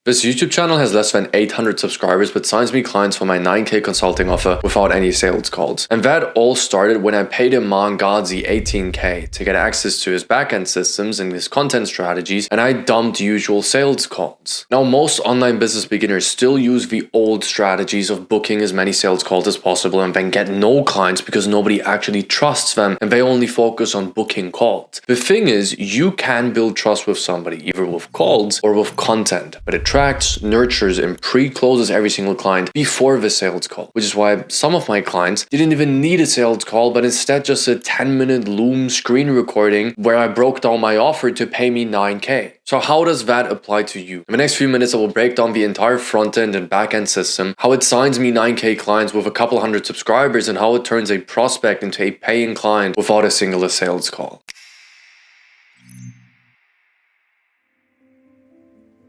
This YouTube channel has less than 800 subscribers but signs me clients for my 9K consulting offer without any sales calls. And that all started when I paid Iman Ghazi 18K to get access to his backend systems and his content strategies, and I dumped usual sales calls. Now, most online business beginners still use the old strategies of booking as many sales calls as possible and then get no clients because nobody actually trusts them and they only focus on booking calls. The thing is, you can build trust with somebody either with calls or with content, but attracts, nurtures, and pre-closes every single client before the sales call, which is why some of my clients didn't even need a sales call, but instead just a 10-minute Loom screen recording where I broke down my offer to pay me 9K. So how does that apply to you? In the next few minutes, I will break down the entire front-end and back-end system, how it signs me 9K clients with a couple hundred subscribers, and how it turns a prospect into a paying client without a single sales call.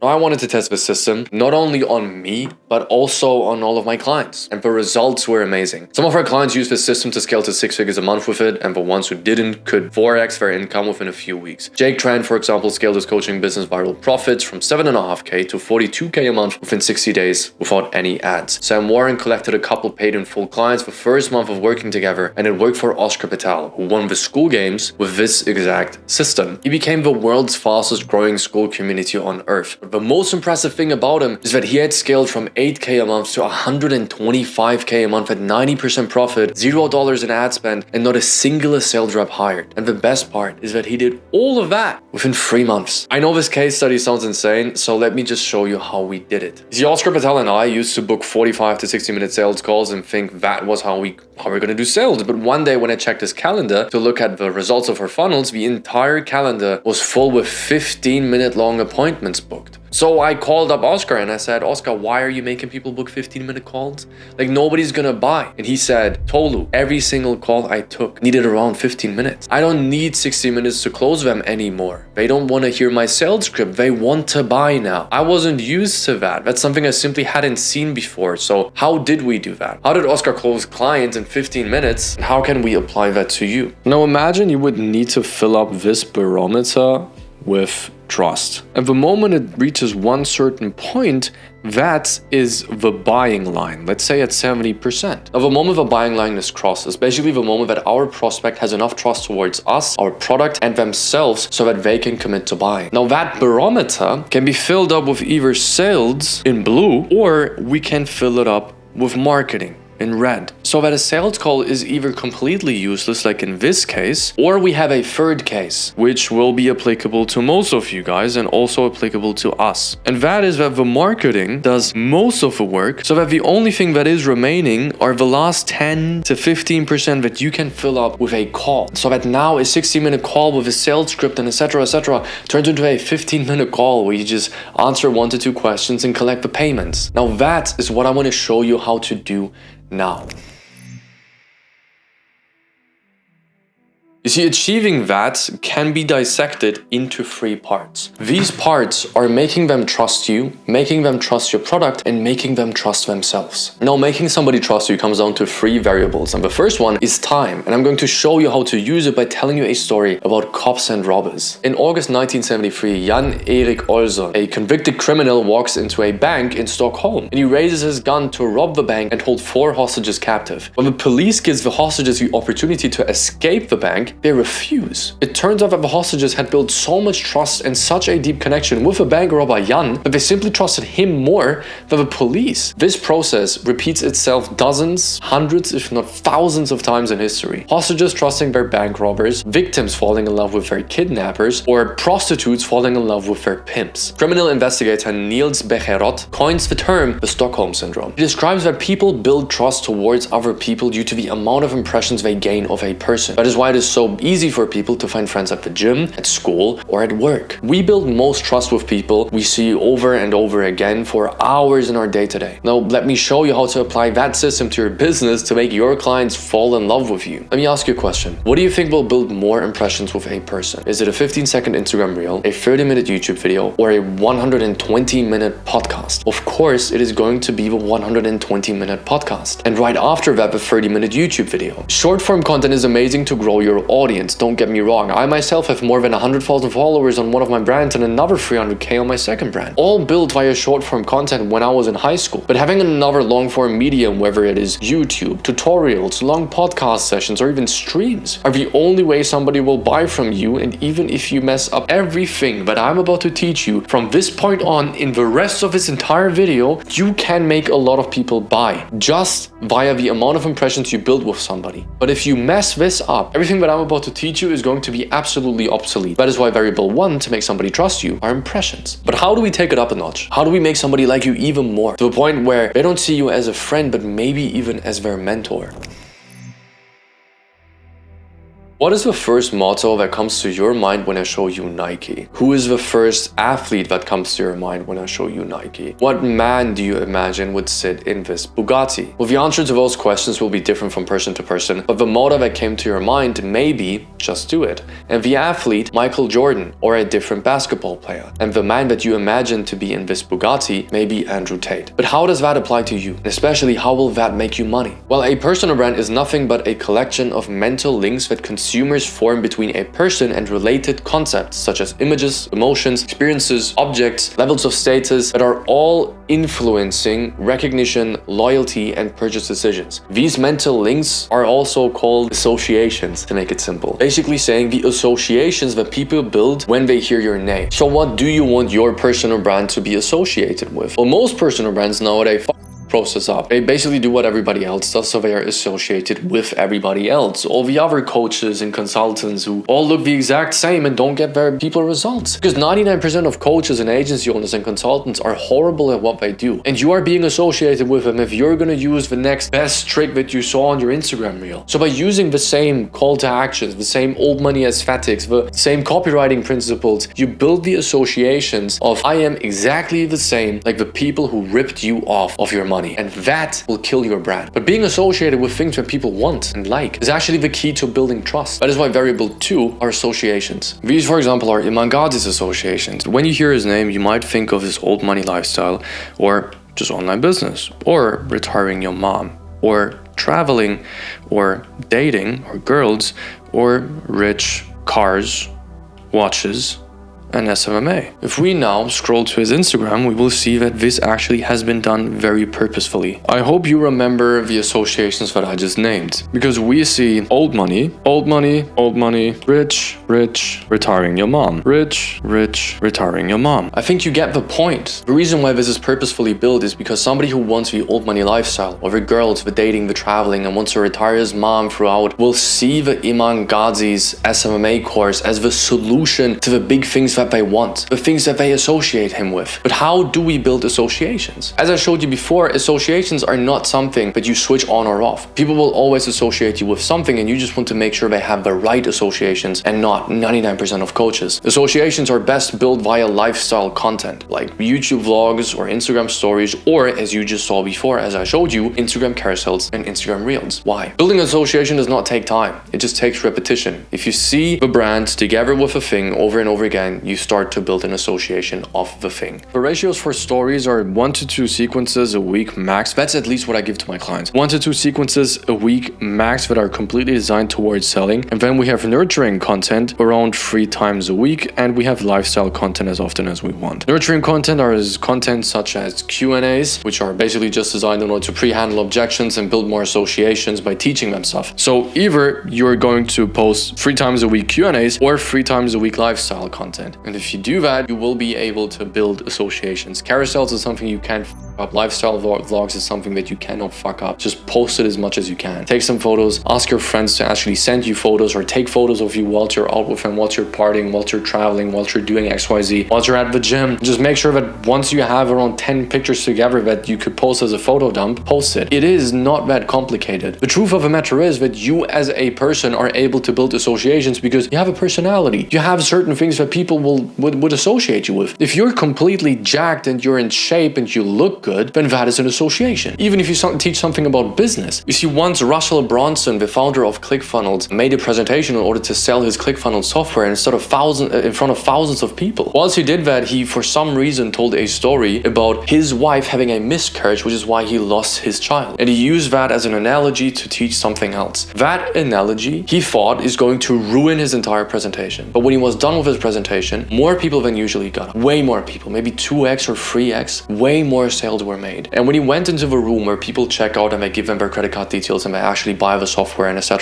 I wanted to test the system not only on me, but also on all of my clients. And the results were amazing. Some of our clients used this system to scale to 6 figures a month with it, and the ones who didn't could 4x their income within a few weeks. Jake Tran, for example, scaled his coaching business viral profits from 7.5K to 42K a month within 60 days without any ads. Sam Warren collected a couple paid in full clients the first month of working together, and it worked for Oscar Patel, who won the school games with this exact system. He became the world's fastest growing school community on earth. The most impressive thing about him is that he had scaled from 8K a month to 125K a month at 90% profit, $0 in ad spend, and not a single sales rep hired. And the best part is that he did all of that within 3 months. I know this case study sounds insane, so let me just show you how we did it. See, Oscar Patel and I used to book 45 to 60-minute sales calls and think that was how we're going to do sales. But one day when I checked his calendar to look at the results of her funnels, the entire calendar was full with 15-minute long appointments booked. So I called up Oscar and I said, Oscar, why are you making people book 15-minute calls? Like, nobody's gonna buy. And he said, Tolu, every single call I took needed around 15 minutes. I don't need 60 minutes to close them anymore. They don't want to hear my sales script. They want to buy now. I wasn't used to that. That's something I simply hadn't seen before. So how did we do that? How did Oscar close clients in 15 minutes? And how can we apply that to you? Now imagine you would need to fill up this barometer with trust. And the moment it reaches one certain point, that is the buying line. Let's say at 70%. Now, the moment the buying line is crossed is basically the moment that our prospect has enough trust towards us, our product, and themselves so that they can commit to buying. Now, that barometer can be filled up with either sales in blue, or we can fill it up with marketing in red, so that a sales call is either completely useless, like in this case, or we have a third case, which will be applicable to most of you guys and also applicable to us. And that is that the marketing does most of the work, so that the only thing that is remaining are the last 10 to 15% that you can fill up with a call. So that now a 60-minute call with a sales script and etc. turns into a 15-minute call where you just answer 1 to 2 questions and collect the payments. Now that is what I want to show you how to do now. You see, achieving that can be dissected into 3 parts. These parts are making them trust you, making them trust your product, and making them trust themselves. Now, making somebody trust you comes down to 3 variables. And the first one is time. And I'm going to show you how to use it by telling you a story about cops and robbers. In August 1973, Jan Erik Olsson, a convicted criminal, walks into a bank in Stockholm. And he raises his gun to rob the bank and hold 4 hostages captive. When the police gives the hostages the opportunity to escape the bank, they refuse. It turns out that the hostages had built so much trust and such a deep connection with the bank robber Jan that they simply trusted him more than the police. This process repeats itself dozens, hundreds, if not thousands of times in history. Hostages trusting their bank robbers, victims falling in love with their kidnappers, or prostitutes falling in love with their pimps. Criminal investigator Niels Becherot coins the term the Stockholm Syndrome. He describes that people build trust towards other people due to the amount of impressions they gain of a person. That is why it is so easy for people to find friends at the gym, at school, or at work. We build most trust with people we see over and over again for hours in our day-to-day. Now, let me show you how to apply that system to your business to make your clients fall in love with you. Let me ask you a question. What do you think will build more impressions with a person? Is it a 15-second Instagram reel, a 30-minute YouTube video, or a 120-minute podcast? Of course, it is going to be the 120-minute podcast. And right after that, the 30-minute YouTube video. Short-form content is amazing to grow your audience, don't get me wrong. I myself have more than 100,000 followers on one of my brands and another 300k on my second brand. All built via short form content when I was in high school. But having another long form medium, whether it is YouTube, tutorials, long podcast sessions, or even streams, are the only way somebody will buy from you. And even if you mess up everything that I'm about to teach you from this point on in the rest of this entire video, you can make a lot of people buy just via the amount of impressions you build with somebody. But if you mess this up, everything that I'm about to teach you is going to be absolutely obsolete. That is why variable 1 to make somebody trust you are impressions. But how do we take it up a notch? How do we make somebody like you even more, to the point where they don't see you as a friend, but maybe even as their mentor? What is the first motto that comes to your mind when I show you Nike? Who is the first athlete that comes to your mind when I show you Nike? What man do you imagine would sit in this Bugatti? Well, the answer to those questions will be different from person to person, but the motto that came to your mind may be, just do it. And the athlete, Michael Jordan, or a different basketball player. And the man that you imagine to be in this Bugatti may be Andrew Tate. But how does that apply to you? And especially, how will that make you money? Well, a personal brand is nothing but a collection of mental links that consumers form between a person and related concepts such as images, emotions, experiences, objects, levels of status that are all influencing recognition, loyalty, and purchase decisions. These mental links are also called associations, to make it simple. Basically saying the associations that people build when they hear your name. So what do you want your personal brand to be associated with? Well, most personal brands nowadays process up. They basically do what everybody else does, so they are associated with everybody else. All the other coaches and consultants who all look the exact same and don't get very people results. Because 99% of coaches and agency owners and consultants are horrible at what they do. And you are being associated with them if you're going to use the next best trick that you saw on your Instagram reel. So by using the same call to actions, the same old money aesthetics, the same copywriting principles, you build the associations of I am exactly the same like the people who ripped you off of your money. And that will kill your brand. But being associated with things that people want and like is actually the key to building trust. That is why variable 2 are associations. These, for example, are Iman Gadzhi's associations. When you hear his name, you might think of his old money lifestyle, or just online business, or retiring your mom, or traveling, or dating, or girls, or rich cars, watches, and SMMA. If we now scroll to his Instagram, we will see that this actually has been done very purposefully. I hope you remember the associations that I just named, because we see old money, rich, retiring your mom, rich, retiring your mom. I think you get the point. The reason why this is purposefully built is because somebody who wants the old money lifestyle, or the girls, the dating, the traveling, and wants to retire his mom throughout, will see the Iman Gadzhi's SMMA course as the solution to the big things that they want, the things that they associate him with. But how do we build associations? As I showed you before, associations are not something that you switch on or off. People will always associate you with something, and you just want to make sure they have the right associations and not 99% of coaches. Associations are best built via lifestyle content like YouTube vlogs or Instagram stories, or as you just saw before, as I showed you, Instagram carousels and Instagram reels. Why? Building an association does not take time. It just takes repetition. If you see the brand together with a thing over and over again, you start to build an association of the thing. The ratios for stories are 1 to 2 sequences a week max. That's at least what I give to my clients. 1 to 2 sequences a week max that are completely designed towards selling. And then we have nurturing content around 3 times a week, and we have lifestyle content as often as we want. Nurturing content are content such as Q&As, which are basically just designed in order to pre-handle objections and build more associations by teaching them stuff. So either you're going to post 3 times a week Q&As or 3 times a week lifestyle content. And if you do that, you will be able to build associations. Carousels is something you can't fuck up. Lifestyle vlogs is something that you cannot fuck up. Just post it as much as you can. Take some photos, ask your friends to actually send you photos, or take photos of you while you're out with them, while you're partying, while you're traveling, while you're doing XYZ, while you're at the gym. Just make sure that once you have around 10 pictures together that you could post as a photo dump, post it. It is not that complicated. The truth of the matter is that you as a person are able to build associations because you have a personality. You have certain things that people would associate you with. If you're completely jacked and you're in shape and you look good, then that is an association. Even if you teach something about business. You see, once Russell Brunson, the founder of ClickFunnels, made a presentation in order to sell his ClickFunnels software in front of thousands of people. Once he did that, he for some reason told a story about his wife having a miscarriage, which is why he lost his child. And he used that as an analogy to teach something else. That analogy, he thought, is going to ruin his entire presentation. But when he was done with his presentation, more people than usually got up. Way more people, maybe 2x or 3x, way more sales were made. And when he went into the room where people check out and they give them their credit card details and they actually buy the software and etc.,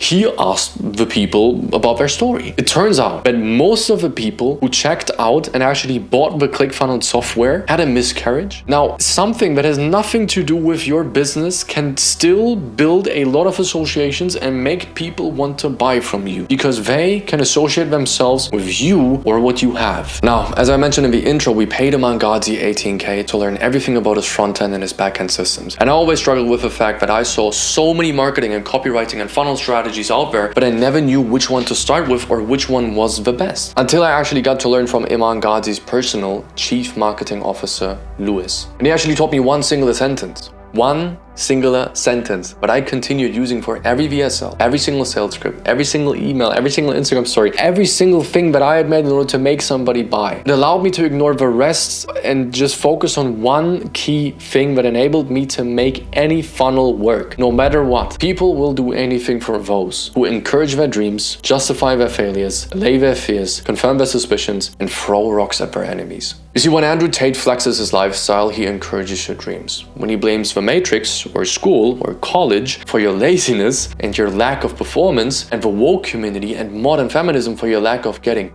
he asked the people about their story. It turns out that most of the people who checked out and actually bought the ClickFunnels software had a miscarriage. Now, something that has nothing to do with your business can still build a lot of associations and make people want to buy from you because they can associate themselves with you or what you have. Now, as I mentioned in the intro, we paid Iman Gadzhi $18K to learn everything about his front end and his back end systems. And I always struggled with the fact that I saw so many marketing and copywriting and funnel strategies out there, but I never knew which one to start with or which one was the best. Until I actually got to learn from Iman Gadzhi's personal chief marketing officer, Lewis. And he actually taught me one singular sentence. One singular sentence, but I continued using for every VSL, every single sales script, every single email, every single Instagram story, every single thing that I had made in order to make somebody buy. It allowed me to ignore the rest and just focus on one key thing that enabled me to make any funnel work, no matter what. People will do anything for those who encourage their dreams, justify their failures, allay their fears, confirm their suspicions, and throw rocks at their enemies. You see, when Andrew Tate flexes his lifestyle, he encourages your dreams. When he blames the Matrix or school or college for your laziness and your lack of performance, and the woke community and modern feminism for your lack of getting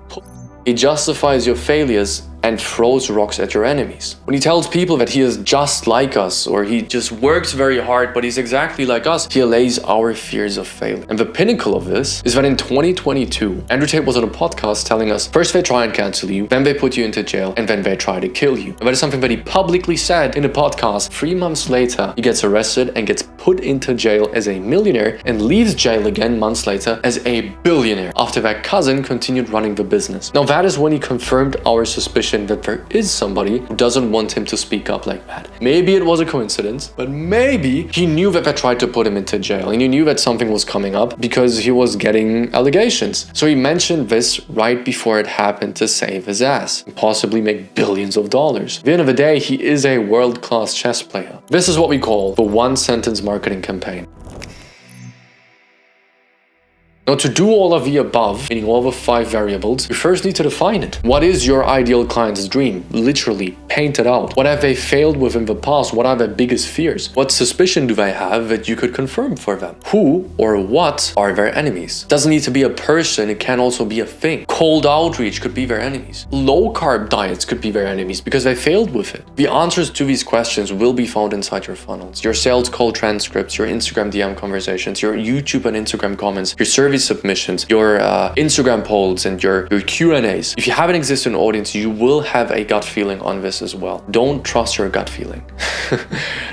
he justifies your failures and throws rocks at your enemies. When he tells people that he is just like us or he just works very hard but he's exactly like us, he allays our fears of failure. And the pinnacle of this is that in 2022, Andrew Tate was on a podcast telling us, first they try and cancel you, then they put you into jail, and then they try to kill you. And that is something that he publicly said in a podcast. 3 months later, he gets arrested and gets put into jail as a millionaire and leaves jail again months later as a billionaire after that cousin continued running the business. Now that is when he confirmed our suspicion that there is somebody who doesn't want him to speak up like that. Maybe it was a coincidence, but maybe he knew that they tried to put him into jail and he knew that something was coming up because he was getting allegations. So he mentioned this right before it happened to save his ass and possibly make billions of dollars. At the end of the day, he is a world-class chess player. This is what we call the one-sentence marketing campaign. Now, to do all of the above, meaning all the 5 variables, you first need to define it. What is your ideal client's dream? Literally, paint it out. What have they failed with in the past? What are their biggest fears? What suspicion do they have that you could confirm for them? Who or what are their enemies? It doesn't need to be a person, it can also be a thing. Cold outreach could be their enemies. Low-carb diets could be their enemies because they failed with it. The answers to these questions will be found inside your funnels. Your sales call transcripts, your Instagram DM conversations, your YouTube and Instagram comments, your survey submissions, your Instagram polls, and your Q&As. If you have an existing audience, you will have a gut feeling on this as well. Don't trust your gut feeling.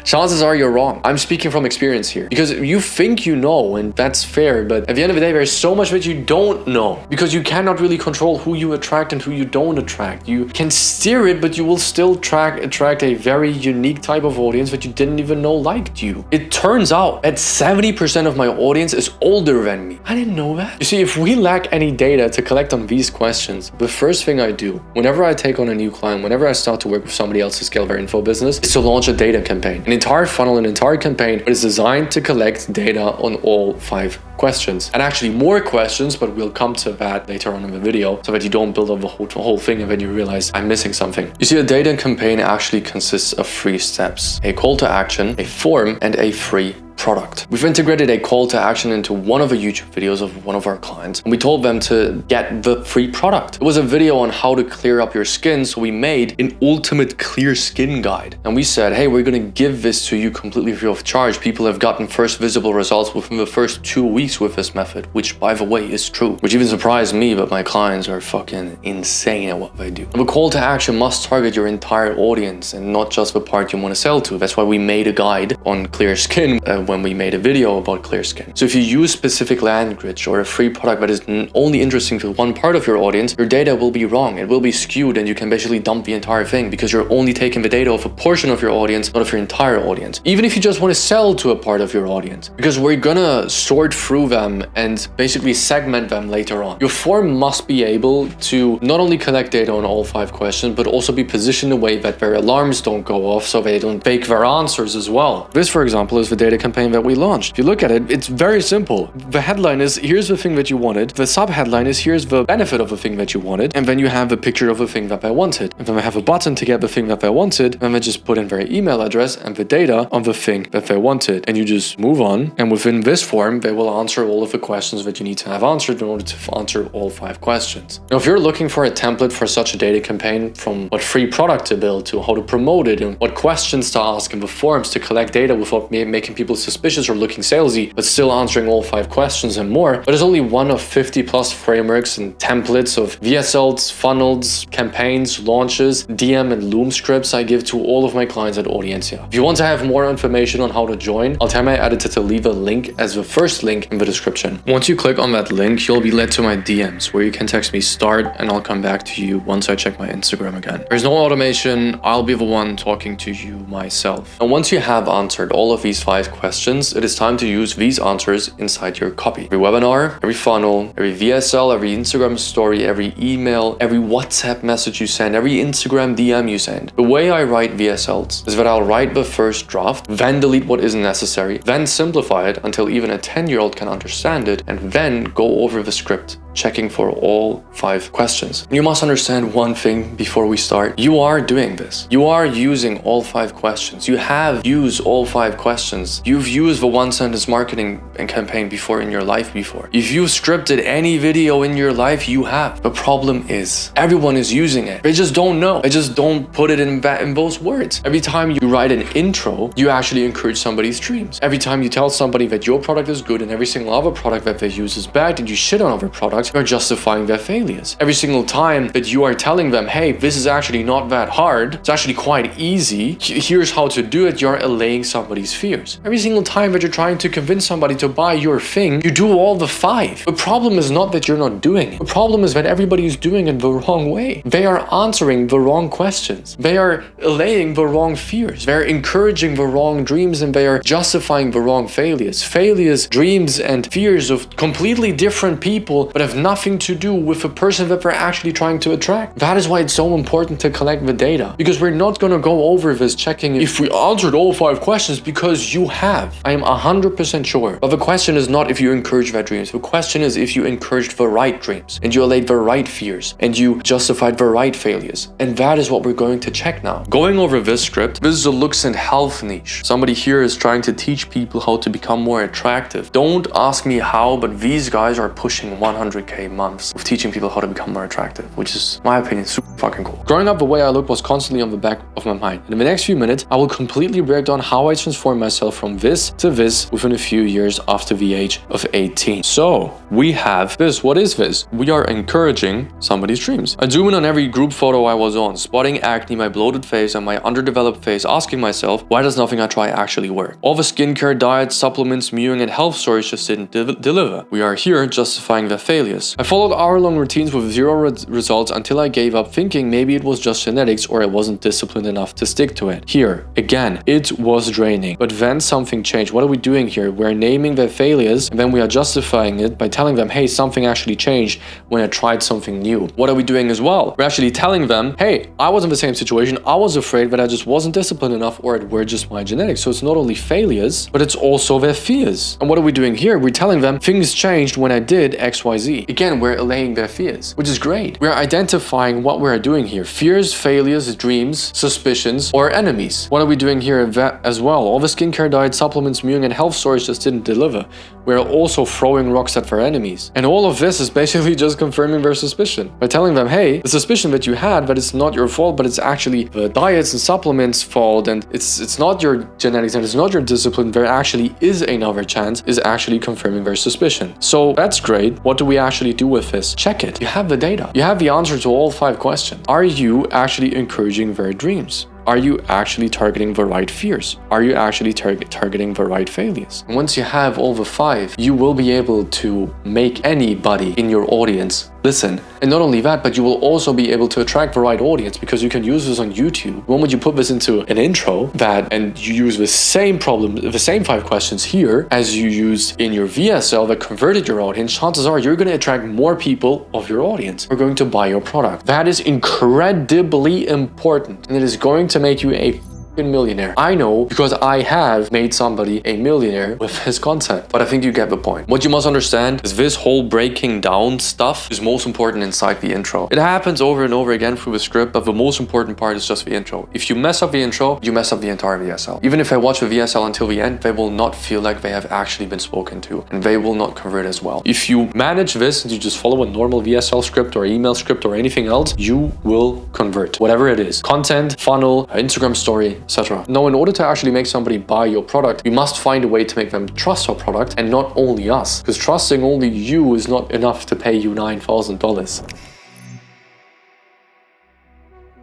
Chances are you're wrong. I'm speaking from experience here because you think you know, and that's fair, but at the end of the day, there's so much that you don't know because you cannot really control who you attract and who you don't attract. You can steer it, but you will still attract a very unique type of audience that you didn't even know liked you. It turns out that 70% of my audience is older than me. I didn't know that. You see, if we lack any data to collect on these questions, the first thing I do whenever I take on a new client, whenever I start to work with somebody else to scale their info business, is to launch a data campaign. An entire funnel, an entire campaign is designed to collect data on all 5 questions. And actually more questions, but we'll come to that later on in the video so that you don't build up the whole thing and then you realize I'm missing something. You see, a data campaign actually consists of 3 steps: a call to action, a form, and a free product. We've integrated a call to action into one of the YouTube videos of one of our clients, and we told them to get the free product. It was a video on how to clear up your skin, so we made an ultimate clear skin guide. And we said, hey, we're gonna give this to you completely free of charge. People have gotten first visible results within the first 2 weeks with this method, which by the way is true, which even surprised me, but my clients are fucking insane at what they do. The call to action must target your entire audience and not just the part you want to sell to. That's why we made a guide on clear skin when when we made a video about Clearskin. So if you use specific language or a free product that is only interesting to one part of your audience, your data will be wrong. It will be skewed, and you can basically dump the entire thing because you're only taking the data of a portion of your audience, not of your entire audience. Even if you just want to sell to a part of your audience, because we're gonna sort through them and basically segment them later on. Your form must be able to not only collect data on all 5 questions, but also be positioned in a way that their alarms don't go off so they don't fake their answers as well. This, for example, is the data campaign that we launched. If you look at it, it's very simple. The headline is, here's the thing that you wanted. The sub-headline is, here's the benefit of the thing that you wanted. And then you have a picture of the thing that they wanted. And then they have a button to get the thing that they wanted. And they just put in their email address and the data on the thing that they wanted. And you just move on. And within this form, they will answer all of the questions that you need to have answered in order to answer all 5 questions. Now, if you're looking for a template for such a data campaign, from what free product to build to how to promote it and what questions to ask in the forums to collect data without making people suspicious or looking salesy, but still answering all 5 questions and more, but there's only one of 50 plus frameworks and templates of VSLs, funnels, campaigns, launches, DM and Loom scripts I give to all of my clients at Audiencia. If you want to have more information on how to join, I'll tell my editor to leave a link as the first link in the description. Once you click on that link, you'll be led to my DMs where you can text me start and I'll come back to you once I check my Instagram again. There's no automation. I'll be the one talking to you myself. And once you have answered all of these 5 questions, it is time to use these answers inside your copy. Every webinar, every funnel, every VSL, every Instagram story, every email, every WhatsApp message you send, every Instagram DM you send. The way I write VSLs is that I'll write the first draft, then delete what isn't necessary, then simplify it until even a 10-year-old can understand it, and then go over the script, checking for all 5 questions. You must understand one thing before we start. You are doing this. You are using all 5 questions. You have used all 5 questions. You've used the 1-sentence marketing and campaign before in your life before. If you've scripted any video in your life, you have. The problem is everyone is using it. They just don't know. They just don't put it in those words. Every time you write an intro, you actually encourage somebody's dreams. Every time you tell somebody that your product is good and every single other product that they use is bad, and you shit on other products, you're justifying their failures. Every single time that you are telling them, hey, this is actually not that hard, it's actually quite easy, here's how to do it, you're allaying somebody's fears. Every single time that you're trying to convince somebody to buy your thing, you do all the 5. The problem is not that you're not doing it. The problem is that everybody is doing it the wrong way. They are answering the wrong questions. They are allaying the wrong fears. They're encouraging the wrong dreams, and they are justifying the wrong failures. Failures, dreams, and fears of completely different people, but have nothing to do with the person that they're actually trying to attract. That is why it's so important to collect the data, because we're not going to go over this checking if we answered all 5 questions, because you have. I am 100% sure. But the question is not if you encourage their dreams. The question is if you encouraged the right dreams, and you allayed the right fears, and you justified the right failures. And that is what we're going to check now. Going over this script, this is a looks and health niche. Somebody here is trying to teach people how to become more attractive. Don't ask me how, but these guys are pushing 100k months of teaching people how to become more attractive, which is, in my opinion, super fucking cool. Growing up, the way I looked was constantly on the back of my mind. And in the next few minutes, I will completely break down how I transformed myself from this to this within a few years after the age of 18. So we have this. What is this? We are encouraging somebody's dreams. I zoom in on every group photo I was on, spotting acne, my bloated face, and my underdeveloped face, asking myself, why does nothing I try actually work? All the skincare, diets, supplements, mewing, and health stories just didn't deliver. We are here justifying their failures. I followed hour-long routines with 0 results until I gave up, thinking maybe it was just genetics or I wasn't disciplined enough to stick to it. Here, again, it was draining. But then something changed. What are we doing here? We're naming their failures, and then we are justifying it by telling them, hey, something actually changed when I tried something new. What are we doing as well? We're actually telling them, hey, I was in the same situation. I was afraid that I just wasn't disciplined enough, or it were just my genetics. So it's not only failures, but it's also their fears. And what are we doing here? We're telling them things changed when I did XYZ. Again, we're allaying their fears, which is great. We're identifying what we're doing here. Fears, failures, dreams, suspicions, or enemies. What are we doing here as well? All the skincare, diet, supplements, mewing, and health stories just didn't deliver. We're also throwing rocks at their enemies. And all of this is basically just confirming their suspicion. By telling them, hey, the suspicion that you had that it's not your fault, but it's actually the diets and supplements fault, and it's not your genetics and it's not your discipline, there actually is another chance, is actually confirming their suspicion. So that's great. What do we actually do with this? Check it. You have the data. You have the answer to all 5 questions. Are you actually encouraging their dreams? Are you actually targeting the right fears? Are you actually targeting the right failures? And once you have all the 5, you will be able to make anybody in your audience listen. And not only that, but you will also be able to attract the right audience because you can use this on YouTube. The moment you put this into an intro and you use the same problem, the same 5 questions here as you used in your VSL that converted your audience, chances are you're going to attract more people of your audience who are going to buy your product. That is incredibly important, and it is going to make you a millionaire. I know because I have made somebody a millionaire with his content, but I think you get the point. What you must understand is this whole breaking down stuff is most important inside the intro. It happens over and over again through the script, but the most important part is just the intro. If you mess up the intro, you mess up the entire VSL. Even if I watch the VSL until the end, they will not feel like they have actually been spoken to, and they will not convert as well. If you manage this and you just follow a normal VSL script or email script or anything else, you will convert. Whatever it is. Content, funnel, Instagram story, etc. Now, in order to actually make somebody buy your product, we must find a way to make them trust our product and not only us. Because trusting only you is not enough to pay you $9,000.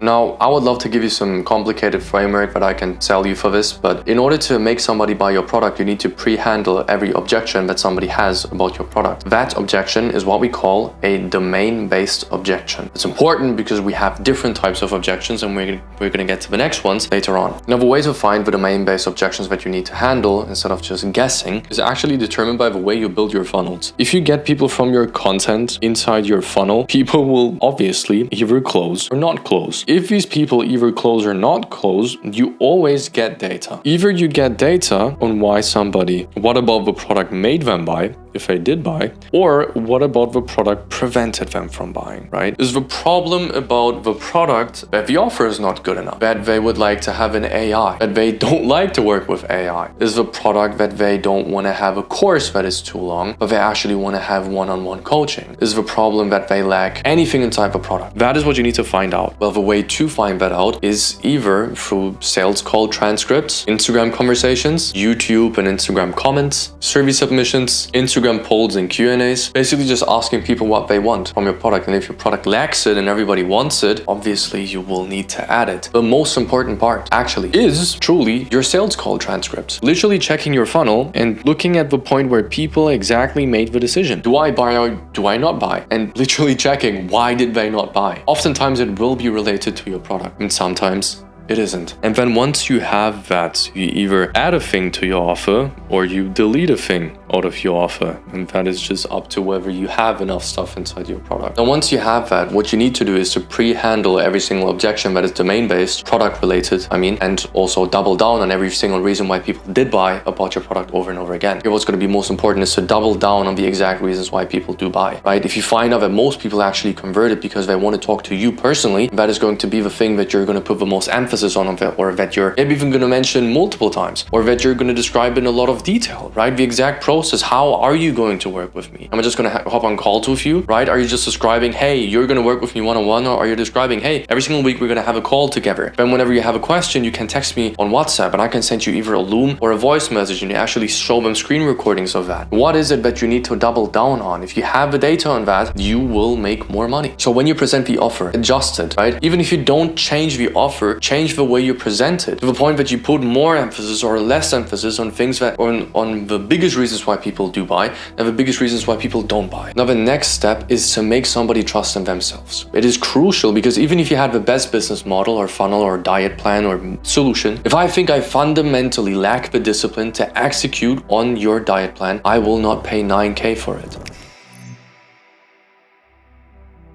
Now, I would love to give you some complicated framework that I can sell you for this, but in order to make somebody buy your product, you need to pre-handle every objection that somebody has about your product. That objection is what we call a domain-based objection. It's important because we have different types of objections, and we're going to get to the next ones later on. Now, the way to find the domain-based objections that you need to handle instead of just guessing is actually determined by the way you build your funnels. If you get people from your content inside your funnel, people will obviously either close or not close. If these people either close or not close, you always get data. Either you get data on what about the product made them buy, if they did buy, or what about the product prevented them from buying, right? Is the problem about the product that the offer is not good enough, that they would like to have an AI, that they don't like to work with AI? Is the product that they don't want to have a course that is too long, but they actually want to have one-on-one coaching? Is the problem that they lack anything inside the product? That is what you need to find out. Well, the way to find that out is either through sales call transcripts, Instagram conversations, YouTube and Instagram comments, survey submissions, Instagram polls and Q&As, basically just asking people what they want from your product. And if your product lacks it and everybody wants it, obviously you will need to add it. The most important part actually is truly your sales call transcripts. Literally checking your funnel and looking at the point where people exactly made the decision. Do I buy or do I not buy? And literally checking why did they not buy? Oftentimes it will be related to your product, and sometimes it isn't. And then once you have that, you either add a thing to your offer or you delete a thing out of your offer. And that is just up to whether you have enough stuff inside your product. Now, once you have that, what you need to do is to pre-handle every single objection that is domain-based, product-related, and also double down on every single reason why people did buy about your product over and over again. Here, what's going to be most important is to double down on the exact reasons why people do buy, right? If you find out that most people actually converted because they want to talk to you personally, that is going to be the thing that you're going to put the most emphasis on, or that you're maybe even going to mention multiple times, or that you're going to describe in a lot of detail, right? The exact process. How are you going to work with me? Am I just going to hop on calls with you, right? Are you just describing, hey, you're going to work with me one-on-one, or are you describing, hey, every single week we're going to have a call together? Then whenever you have a question, you can text me on WhatsApp and I can send you either a Loom or a voice message, and you actually show them screen recordings of that. What is it that you need to double down on? If you have the data on that, you will make more money. So when you present the offer, adjust it, right? Even if you don't change the offer, change the way you present it to the point that you put more emphasis or less emphasis on things that on the biggest reasons why people do buy and the biggest reasons why people don't buy. Now, the next step is to make somebody trust in themselves. It is crucial because even if you have the best business model or funnel or diet plan or solution, if I think I fundamentally lack the discipline to execute on your diet plan, I will not pay $9K for it.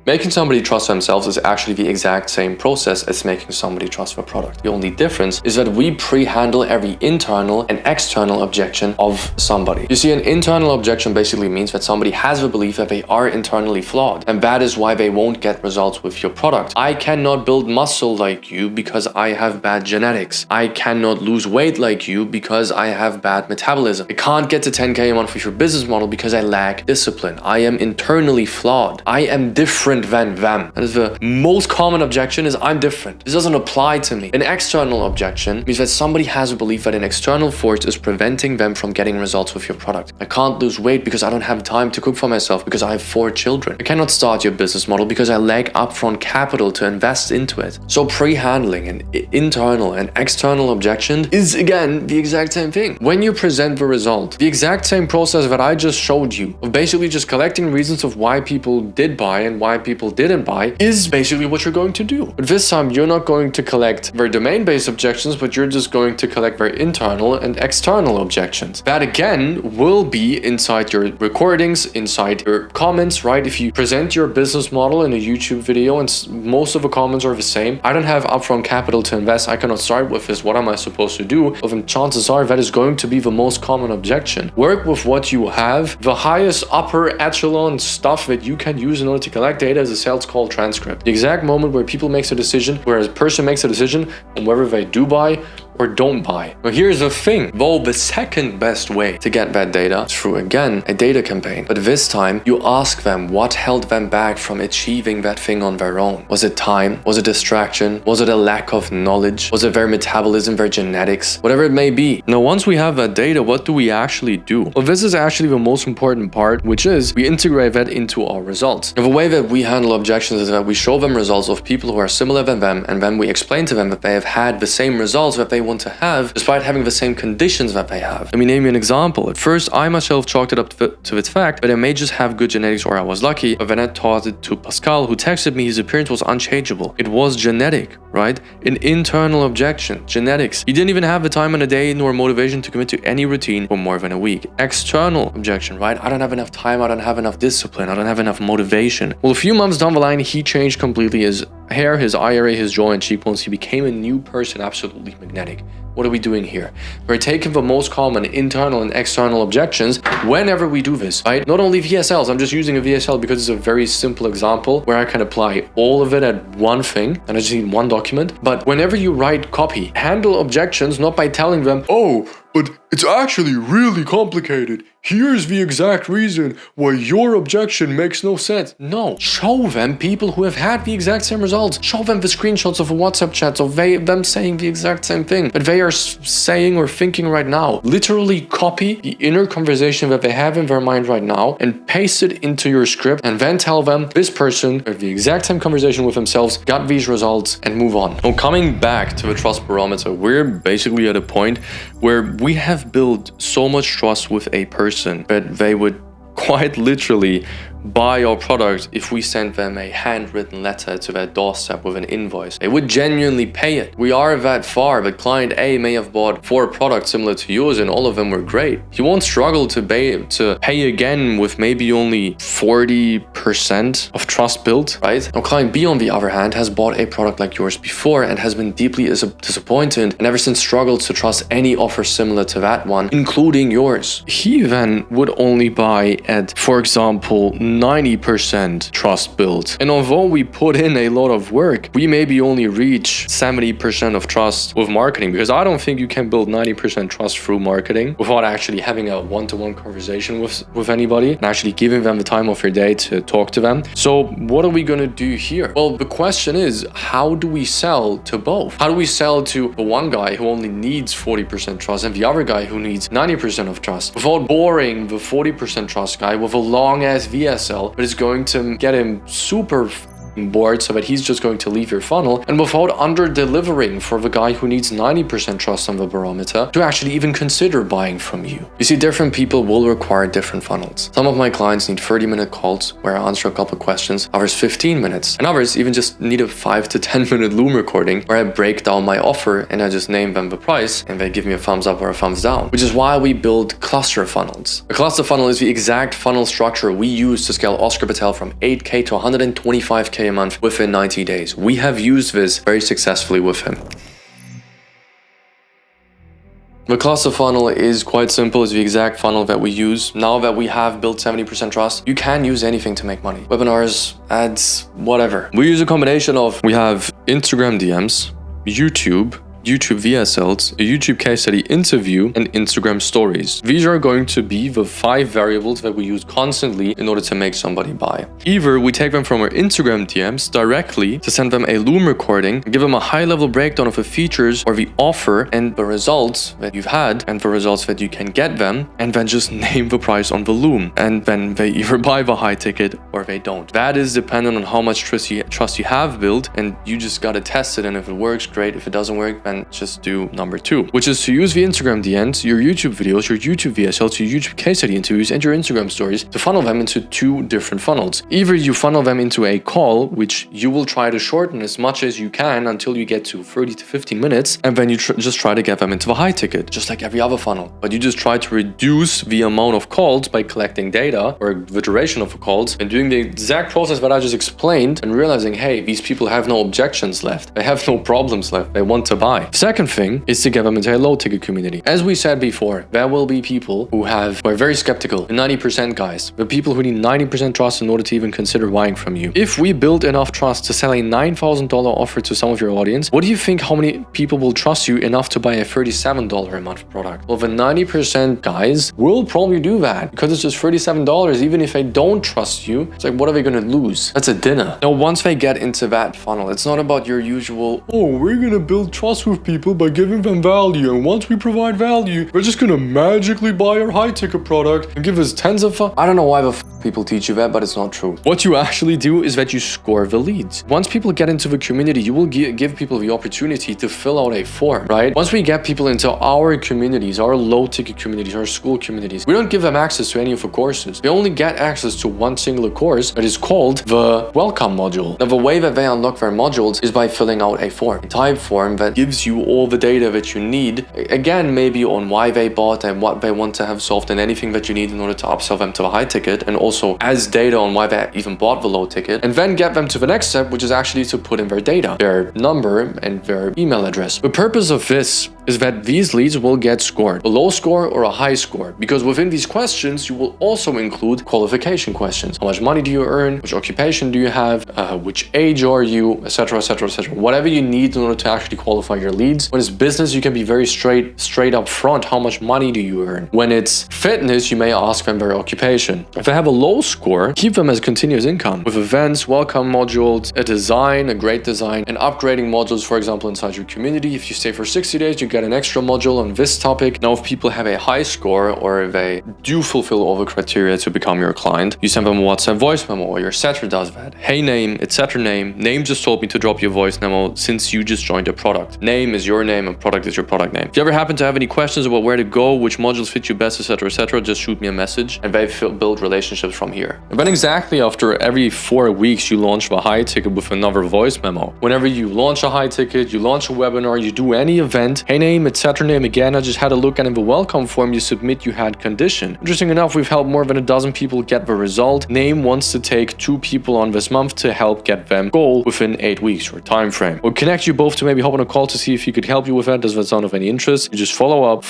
Making somebody trust themselves is actually the exact same process as making somebody trust the product. The only difference is that we pre-handle every internal and external objection of somebody. You see, an internal objection basically means that somebody has the belief that they are internally flawed, and that is why they won't get results with your product. I cannot build muscle like you because I have bad genetics. I cannot lose weight like you because I have bad metabolism. I can't get to 10K a month with your business model because I lack discipline. I am internally flawed. I am different different than them. That is the most common objection is I'm different. This doesn't apply to me. An external objection means that somebody has a belief that an external force is preventing them from getting results with your product. I can't lose weight because I don't have time to cook for myself because I have 4 children. I cannot start your business model because I lack upfront capital to invest into it. So pre-handling an internal and external objection is again the exact same thing. When you present the result, the exact same process that I just showed you of basically just collecting reasons of why people did buy and why people didn't buy is basically what you're going to do. But this time you're not going to collect very domain-based objections, but you're just going to collect very internal and external objections. That again will be inside your recordings, inside your comments, right? If you present your business model in a YouTube video and most of the comments are the same, I don't have upfront capital to invest, I cannot start with this, what am I supposed to do? Well, then chances are that is going to be the most common objection. Work with what you have. The highest upper echelon stuff that you can use in order to collect data is a sales call transcript. The exact moment where people makes a decision, where a person makes a decision on whether they do buy or don't buy. Now here's the thing, though the second best way to get that data is through, again, a data campaign. But this time, you ask them what held them back from achieving that thing on their own. Was it time? Was it distraction? Was it a lack of knowledge? Was it their metabolism, their genetics? Whatever it may be. Now, once we have that data, what do we actually do? Well, this is actually the most important part, which is we integrate that into our results. Now, the way that we handle objections is that we show them results of people who are similar than them, and then we explain to them that they have had the same results that they want to have despite having the same conditions that they have. Let me name you an example. At first, I myself chalked it up to the fact that I may just have good genetics or I was lucky, but then I taught it to Pascal, who texted me his appearance was unchangeable. It was genetic, right? An internal objection, genetics. He didn't even have the time in a day nor motivation to commit to any routine for more than a week. External objection, right? I don't have enough time, I don't have enough discipline, I don't have enough motivation. Well, a few months down the line, he changed completely his hair, his eye area, his jaw and cheekbones. He became a new person, absolutely magnetic. What are we doing here? We're taking the most common internal and external objections whenever we do this, right? Not only VSLs, I'm just using a VSL because it's a very simple example where I can apply all of it at one thing and I just need one document. But whenever you write copy, handle objections not by telling them, oh, but it's actually really complicated. Here's the exact reason why your objection makes no sense. No, show them people who have had the exact same results. Show them the screenshots of a WhatsApp chat of them saying the exact same thing that they are saying or thinking right now. Literally copy the inner conversation that they have in their mind right now and paste it into your script and then tell them this person had the exact same conversation with themselves, got these results, and move on. Now, coming back to the trust barometer, we're basically at a point where we have built so much trust with a person that they would quite literally buy our product if we sent them a handwritten letter to their doorstep with an invoice. They would genuinely pay it. We are that far, but client A may have bought 4 products similar to yours and all of them were great. He won't struggle to pay again with maybe only 40% of trust built, right? Now, client B, on the other hand, has bought a product like yours before and has been deeply disappointed and ever since struggled to trust any offer similar to that one, including yours. He then would only buy at, for example, 90% trust built. And although we put in a lot of work, we maybe only reach 70% of trust with marketing, because I don't think you can build 90% trust through marketing without actually having a one-to-one conversation with anybody and actually giving them the time of your day to talk to them. So what are we going to do here? Well, the question is, how do we sell to both? How do we sell to the one guy who only needs 40% trust and the other guy who needs 90% of trust without boring the 40% trust guy with a long-ass VSL, but it's going to get him super board so that he's just going to leave your funnel, and without under delivering for the guy who needs 90% trust on the barometer to actually even consider buying from you. You see, different people will require different funnels. Some of my clients need 30-minute calls where I answer a couple questions, others 15 minutes, and others even just need a 5 to 10-minute Loom recording where I break down my offer and I just name them the price and they give me a thumbs up or a thumbs down, which is why we build cluster funnels. A cluster funnel is the exact funnel structure we use to scale Oscar Patel from 8K to 125K a month within 90 days. We have used this very successfully with him. The cluster funnel is quite simple. It's the exact funnel that we use. Now that we have built 70% trust, you can use anything to make money. Webinars, ads, whatever. We use a combination of, we have Instagram DMs, YouTube, YouTube VSLs, a YouTube case study interview, and Instagram stories. These are going to be the 5 variables that we use constantly in order to make somebody buy. Either we take them from our Instagram DMs directly to send them a Loom recording, give them a high-level breakdown of the features or the offer and the results that you've had and the results that you can get them, and then just name the price on the Loom. And then they either buy the high ticket or they don't. That is dependent on how much trust you have built, and you just gotta test it, and if it works, great. If it doesn't work, then just do number 2, which is to use the Instagram DMs, your YouTube videos, your YouTube VSLs, your YouTube case study interviews, and your Instagram stories to funnel them into 2 different funnels. Either you funnel them into a call, which you will try to shorten as much as you can until you get to 30 to 15 minutes, and then you just try to get them into the high ticket, just like every other funnel. But you just try to reduce the amount of calls by collecting data or the duration of the calls and doing the exact process that I just explained and realizing, hey, these people have no objections left. They have no problems left. They want to buy. Second thing is to get them into a low ticket community. As we said before, there will be people who are very skeptical, the 90% guys, the people who need 90% trust in order to even consider buying from you. If we build enough trust to sell a $9,000 offer to some of your audience, what do you think how many people will trust you enough to buy a $37 a month product? Well, the 90% guys will probably do that because it's just $37. Even if they don't trust you, it's like, what are they going to lose? That's a dinner. Now, once they get into that funnel, it's not about your usual, oh, we're going to build trust with people by giving them value. And once we provide value, they're just going to magically buy our high ticket product and give us tens of I don't know why people teach you that, but it's not true. What you actually do is that you score the leads. Once people get into the community, you will give people the opportunity to fill out a form, right? Once we get people into our communities, our low ticket communities, our school communities, we don't give them access to any of the courses. They only get access to one singular course that is called the welcome module. Now, the way that they unlock their modules is by filling out a form, a type form that gives you all the data that you need. Again, maybe on why they bought and what they want to have solved and anything that you need in order to upsell them to the high ticket, and also as data on why they even bought the low ticket, and then get them to the next step, which is actually to put in their data, their number and their email address. The purpose of this is that these leads will get scored, a low score or a high score, because within these questions, you will also include qualification questions. How much money do you earn? Which occupation do you have? Which age are you? Etc, etc, etc. Whatever you need in order to actually qualify your leads. When it's business, you can be very straight up front. How much money do you earn? When it's fitness, you may ask them their occupation. If they have a low score, keep them as continuous income with events, welcome modules, a design, a great design, and upgrading modules, for example, inside your community. If you stay for 60 days, you get an extra module on this topic. Now, if people have a high score or they do fulfill all the criteria to become your client, you send them a WhatsApp voice memo, or your setter does that. Hey, name, etc. Name just told me to drop you a voice memo since you just joined a product. Name is your name and product is your product name. If you ever happen to have any questions about where to go, which modules fit you best, etc., just shoot me a message, and they build relationships from here. And then exactly after every 4 weeks, you launch the high ticket with another voice memo. Whenever you launch a high ticket, you launch a webinar, you do any event, hey, name, etc. Again, I just had a look, and in the welcome form you submit, you had condition. Interesting enough, we've helped more than a dozen people get the result. Name wants to take 2 people on this month to help get them goal within 8 weeks or time frame. We'll connect you both to maybe hop on a call to see if he could help you with that. Does that sound of any interest? You just follow up,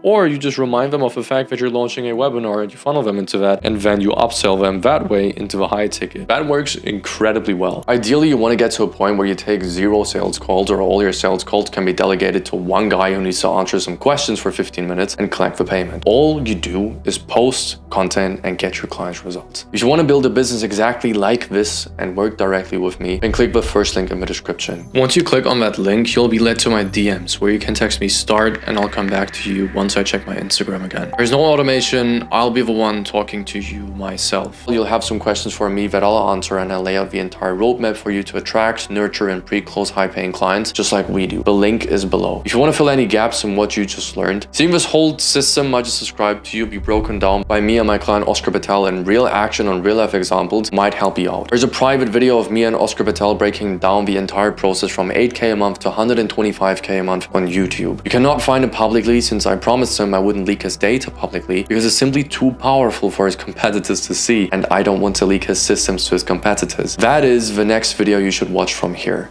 or you just remind them of the fact that you're launching a webinar and you funnel them into that, and then you upsell them that way into the high ticket. That works incredibly well. Ideally, you want to get to a point where you take 0 sales calls, or all your sales calls can be delegated to one guy who needs to answer some questions for 15 minutes and collect the payment. All you do is post content and get your clients results. If you want to build a business exactly like this and work directly with me, then click the first link in the description. Once you click on that link, you'll be led to my DMs where you can text me start, and I'll come back to you once I check my Instagram again. There's no automation. I'll be the one talking to you myself. You'll have some questions for me that I'll answer, and I'll lay out the entire roadmap for you to attract, nurture, and pre-close high-paying clients just like we do. The link is below. If you want to fill any gaps in what you just learned, seeing this whole system I just described to you be broken down by me and my client Oscar Patel in real action on real life examples might help you out. There's a private video of me and Oscar Patel breaking down the entire process from 8K a month to 125K a month on YouTube. You cannot find it publicly since I promised him I wouldn't leak his data publicly because it's simply too powerful for his competitors to see, and I don't want to leak his systems to his competitors. That is the next video you should watch from here.